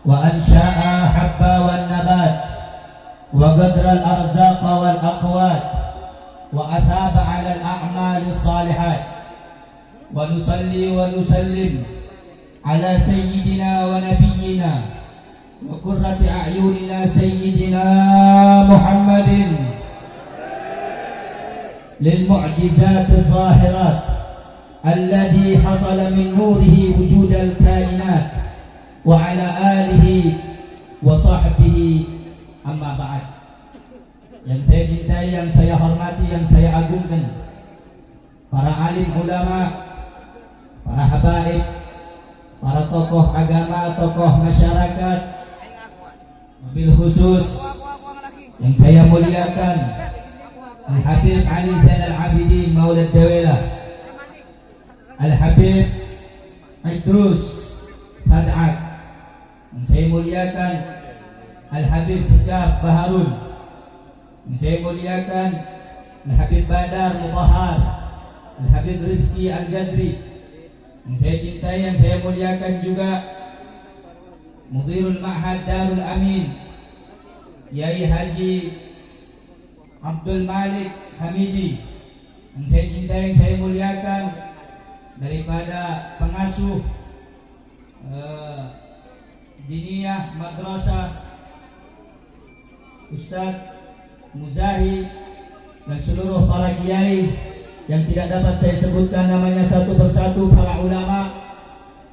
وأنشأ حبا والنبات وقدر الأرزاق والأقوات وأثاب على الأعمال الصالحات ونصلي ونسلم على سيدنا ونبينا وقرة أعيننا سيدنا محمد للمعجزات الظاهرات الذي حصل من نوره وجود الكائنات وعلى آله وصحبه amma ba'd. Yang saya cintai, yang saya hormati, yang saya agungkan, para alim ulama, para habaib, para tokoh agama, tokoh masyarakat, wabil khusus yang saya muliakan Al-Habib Ali Zainal Abidin Maulid Dawela, Al-Habib Idrus Fad'at, yang saya muliakan Al-Habib Segaf Baharun, yang saya muliakan Al-Habib Badar Mubahar, Al-Habib Rizki Al-Gadri, yang saya cintai, yang saya muliakan juga Mudirul Ma'had Darul Amin Kiai Haji Abdul Malik Hamidi, yang saya cintai, yang saya muliakan daripada pengasuh Diniyah Madrasah Ustadz Muzahi dan seluruh para kiai yang tidak dapat saya sebutkan namanya satu persatu, para ulama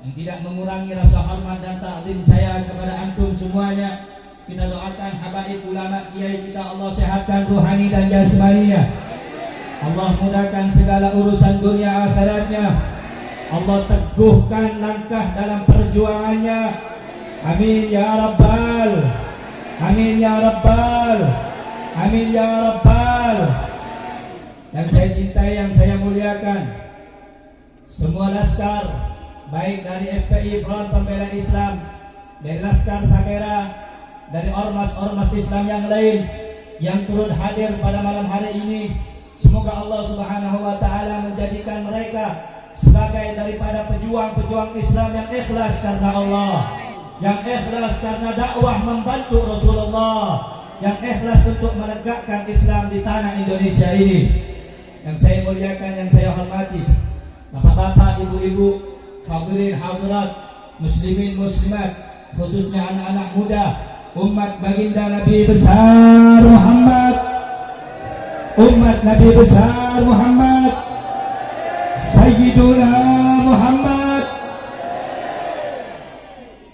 yang tidak mengurangi rasa hormat dan takdim saya kepada antum semuanya. Kita doakan habaib ulama kiai kita, Allah sehatkan ruhani dan jasmaninya, Allah mudahkan segala urusan dunia akhiratnya, Allah teguhkan langkah dalam perjuangannya. Amin ya rabbal, amin ya rabbal, amin ya rabbal. Yang saya cintai, yang saya muliakan semua laskar, baik dari FPI Front Pembela Islam, dari Laskar Sakera, dari ormas-ormas Islam yang lain yang turut hadir pada malam hari ini. Semoga Allah Subhanahu wa taala menjadikan mereka sebagai daripada pejuang-pejuang Islam yang ikhlas karena Allah, yang ikhlas karena dakwah membantu Rasulullah, yang ikhlas untuk menegakkan Islam di tanah Indonesia ini. Yang saya muliakan, yang saya hormati bapak-bapak, ibu-ibu, hadirin hadirat, muslimin muslimat, khususnya anak-anak muda, umat baginda Nabi besar Muhammad, umat Nabi besar Muhammad, Sayyiduna Muhammad.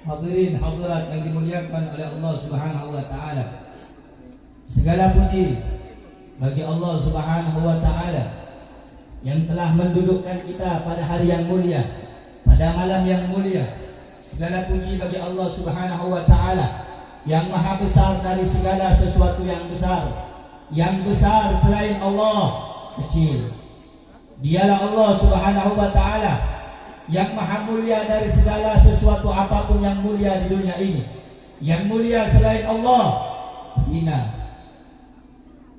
Hadirin hadirat yang dimuliakan oleh Allah Subhanahu wa taala. Segala puji bagi Allah Subhanahu wa taala yang telah mendudukkan kita pada hari yang mulia, pada malam yang mulia. Segala puji bagi Allah Subhanahu wa taala yang maha besar dari segala sesuatu yang besar. Yang besar selain Allah kecil. Dialah Allah Subhanahu wa taala yang maha mulia dari segala sesuatu apapun yang mulia di dunia ini. Yang mulia selain Allah hina.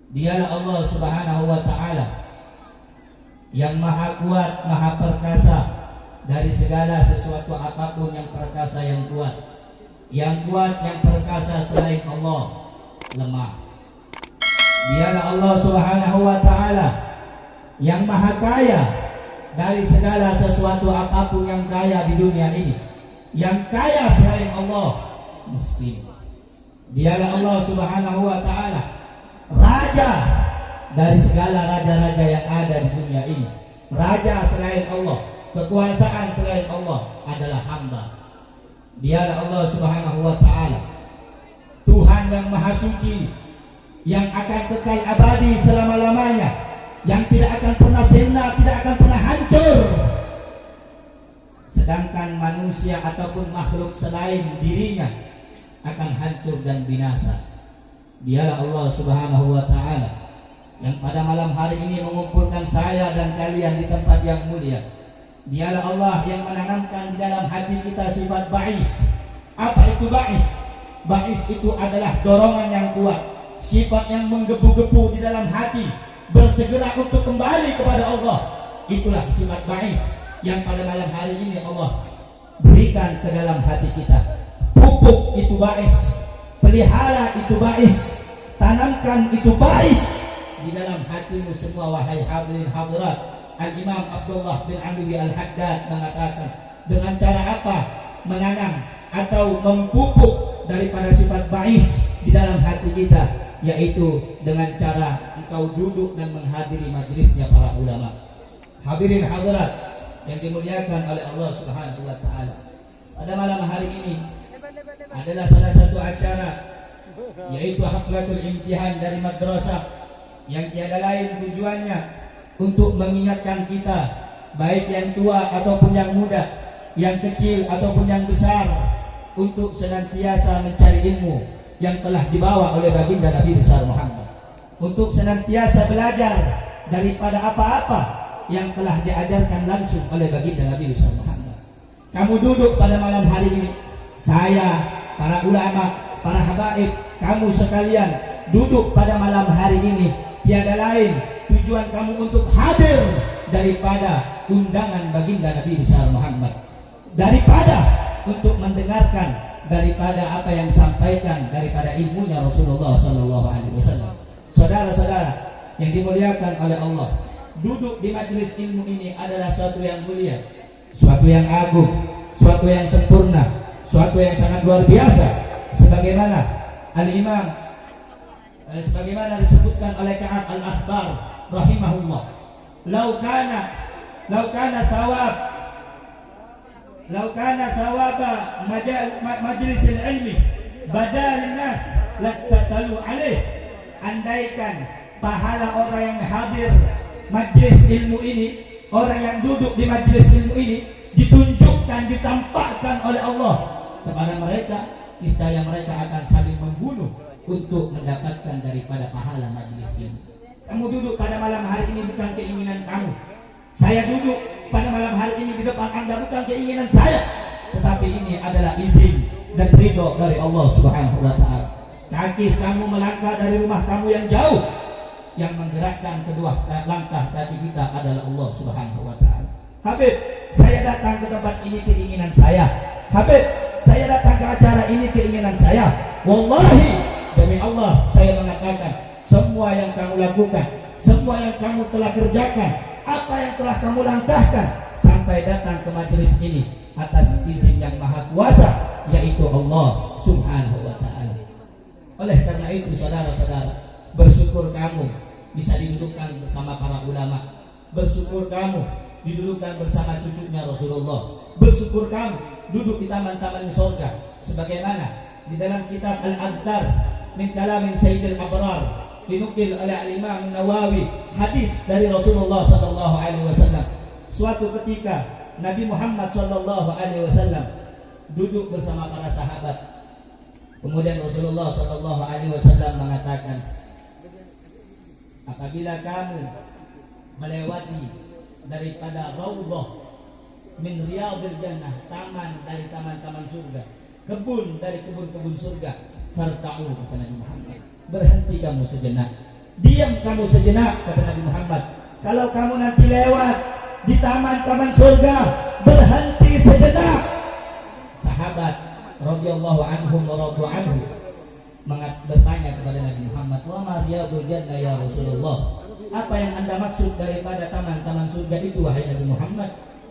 Dialah Allah Subhanahu wa taala yang maha kuat, maha perkasa dari segala sesuatu apapun yang perkasa, yang kuat. Yang kuat, yang perkasa selain Allah lemah. Dialah Allah Subhanahu wa taala yang maha kaya dari segala sesuatu apapun yang kaya di dunia ini. Yang kaya selain Allah miskin. Dialah Allah Subhanahu wa taala raja dari segala raja-raja yang ada di dunia ini. Raja selain Allah, kekuasaan selain Allah adalah hamba. Dialah Allah Subhanahu wa taala Tuhan yang maha suci, yang akan kekal abadi selama-lamanya, yang tidak akan pernah sirna, tidak akan pernah hancur. Sedangkan manusia ataupun makhluk selain dirinya akan hancur dan binasa. Dialah Allah Subhanahu wa taala yang pada malam hari ini mengumpulkan saya dan kalian di tempat yang mulia. Dialah Allah yang menanamkan di dalam hati kita sifat ba'is. Apa itu ba'is? Ba'is itu adalah dorongan yang kuat, sifat yang menggebu-gebu di dalam hati, bersegera untuk kembali kepada Allah. Itulah sifat ba'is yang pada malam hari ini Allah berikan ke dalam hati kita. pupuk itu bais, pelihara itu bais, tanamkan itu bais di dalam hatimu semua wahai hadirin hadirat. Al-Imam Abdullah bin Alwi Al-Haddad mengatakan, dengan cara apa menanam atau memupuk daripada sifat bais di dalam hati kita, yaitu dengan cara engkau duduk dan menghadiri majelisnya para ulama. Hadirin hadirat yang dimuliakan oleh Allah Subhanahu wa taala. Pada malam hari ini adalah salah satu acara, yaitu haflatul imtihan dari madrasah, yang tiada lain tujuannya untuk mengingatkan kita, baik yang tua ataupun yang muda, yang kecil ataupun yang besar, untuk senantiasa mencari ilmu yang telah dibawa oleh baginda Nabi besar Muhammad, untuk senantiasa belajar daripada apa-apa yang telah diajarkan langsung oleh baginda Nabi besar Muhammad. Kamu duduk pada malam hari ini, saya, para ulama, para habaib, kamu sekalian duduk pada malam hari ini, tiada lain tujuan kamu untuk hadir daripada undangan baginda Nabi besar Muhammad, daripada untuk mendengarkan daripada apa yang disampaikan daripada ilmunya Rasulullah Sallallahu Alaihi Wasallam. Saudara-saudara yang dimuliakan oleh Allah, duduk di majelis ilmu ini adalah suatu yang mulia, suatu yang agung, suatu yang sempurna, suatu yang sangat luar biasa. Sebagaimana Al-Imam sebagaimana disebutkan oleh Ka'ab Al-Akhbar rahimahullah, Lau kana thawaba majlis ilmi badal nas lattatalu alaih. Andaikan pahala orang yang hadir majlis ilmu ini, orang yang duduk di majlis ilmu ini, ditunjukkan, ditampakkan oleh Allah kepada mereka, niscaya mereka akan saling membunuh untuk mendapatkan daripada pahala majlis ilmu. Kamu duduk pada malam hari ini bukan keinginan kamu, saya duduk pada malam hari ini di depan Anda bukan keinginan saya, tetapi ini adalah izin dan ridho dari Allah Subhanahu wa taala. Kaki kamu melangkah dari rumah kamu yang jauh, yang menggerakkan kedua langkah kaki kita adalah Allah Subhanahu wa taala. Habib, saya datang ke tempat ini keinginan saya. Habib, saya datang ke acara ini keinginan saya. Wallahi, demi Allah saya mengatakan, semua yang kamu lakukan, semua yang kamu telah kerjakan, apa yang telah kamu langkahkan sampai datang ke majelis ini atas izin yang maha kuasa, yaitu Allah Subhanahu wa ta'ala. Oleh karena itu saudara-saudara, bersyukur kamu bisa didudukkan bersama para ulama, bersyukur kamu didudukkan bersama cucunya Rasulullah, bersyukur kamu duduk di taman-taman surga, sebagaimana di dalam kitab Al-Adhkar min kalamin Sayyidil Abrar dinukil oleh Al-Imam Nawawi, hadis dari Rasulullah sallallahu alaihi wasallam. Suatu ketika Nabi Muhammad sallallahu alaihi wasallam duduk bersama para sahabat. Kemudian Rasulullah sallallahu alaihi wasallam mengatakan, apabila kamu melewati daripada raudhah min riyadil jannah, taman dari taman-taman surga, kebun dari kebun-kebun surga, farta'u, kata Nabi Muhammad, berhenti kamu sejenak, diam kamu sejenak, kata Nabi Muhammad. Kalau kamu nanti lewat di taman-taman surga, berhenti sejenak. Sahabat radhiyallahu anhum wa radu anhu bertanya kepada Nabi Muhammad, wa ma riyadul jannah ya Rasulullah, apa yang Anda maksud daripada taman-taman surga itu wahai Nabi Muhammad?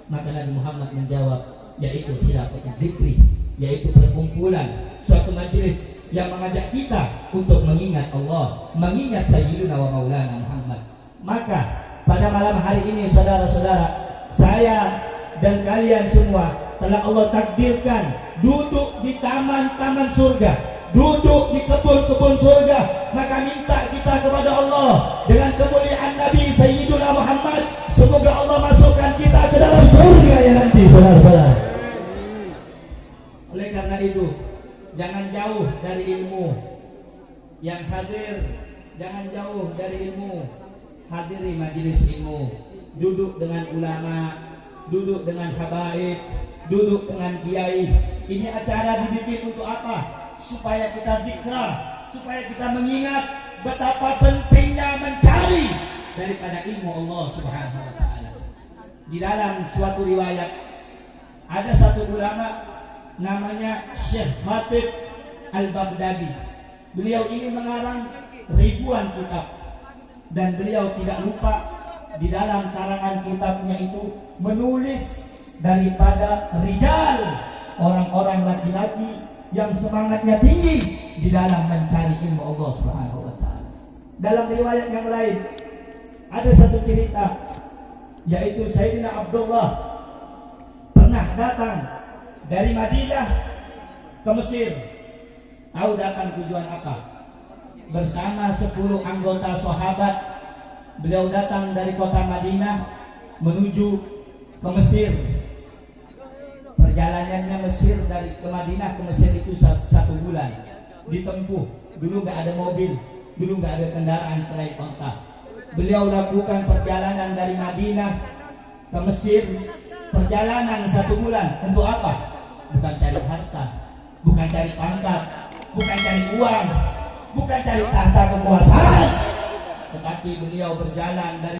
Maka Nabi Muhammad menjawab, yaitu hilafat dzikri, yaitu perkumpulan, suatu majelis yang mengajak kita untuk mengingat Allah, mengingat Sayyidina wa Maulana Muhammad. Maka pada malam hari ini saudara-saudara, saya dan kalian semua telah Allah takdirkan duduk di taman-taman surga, duduk di kebun-kebun surga. Maka minta kita kepada Allah dengan kemuliaan Nabi Sayyidina Muhammad, semoga Allah masukkan kita ke dalam surga ya nanti, saudara-saudara. Oleh karena itu, jangan jauh dari ilmu yang hadir, jangan jauh dari ilmu, hadiri majelis ilmu, duduk dengan ulama, duduk dengan habaib, duduk dengan kiai. Ini acara dibikin untuk apa? Supaya kita zikra, supaya kita mengingat betapa pentingnya mencari daripada ilmu Allah Subhanahu wa taala. Di dalam suatu riwayat ada satu ulama namanya Syekh Khatib Al-Baghdadi. Beliau ini mengarang ribuan kitab, dan beliau tidak lupa di dalam karangan kitabnya itu menulis daripada rijal, orang-orang laki-laki yang semangatnya tinggi di dalam mencari ilmu Allah Subhanahu wa taala. Dalam riwayat yang lain ada satu cerita, yaitu Sayyidina Abdullah pernah datang dari Madinah ke Mesir. Tahu datang tujuan apa? Bersama 10 anggota sahabat, beliau datang dari kota Madinah menuju ke Mesir. Perjalanannya Mesir dari ke Madinah ke Mesir itu 1 bulan ditempuh. Dulu nggak ada mobil, dulu nggak ada kendaraan selain onta. Beliau lakukan perjalanan dari Madinah ke Mesir, perjalanan 1 bulan. Untuk apa? Bukan cari harta, bukan cari pangkat, bukan cari uang, bukan cari tahta kekuasaan, tetapi beliau berjalan dari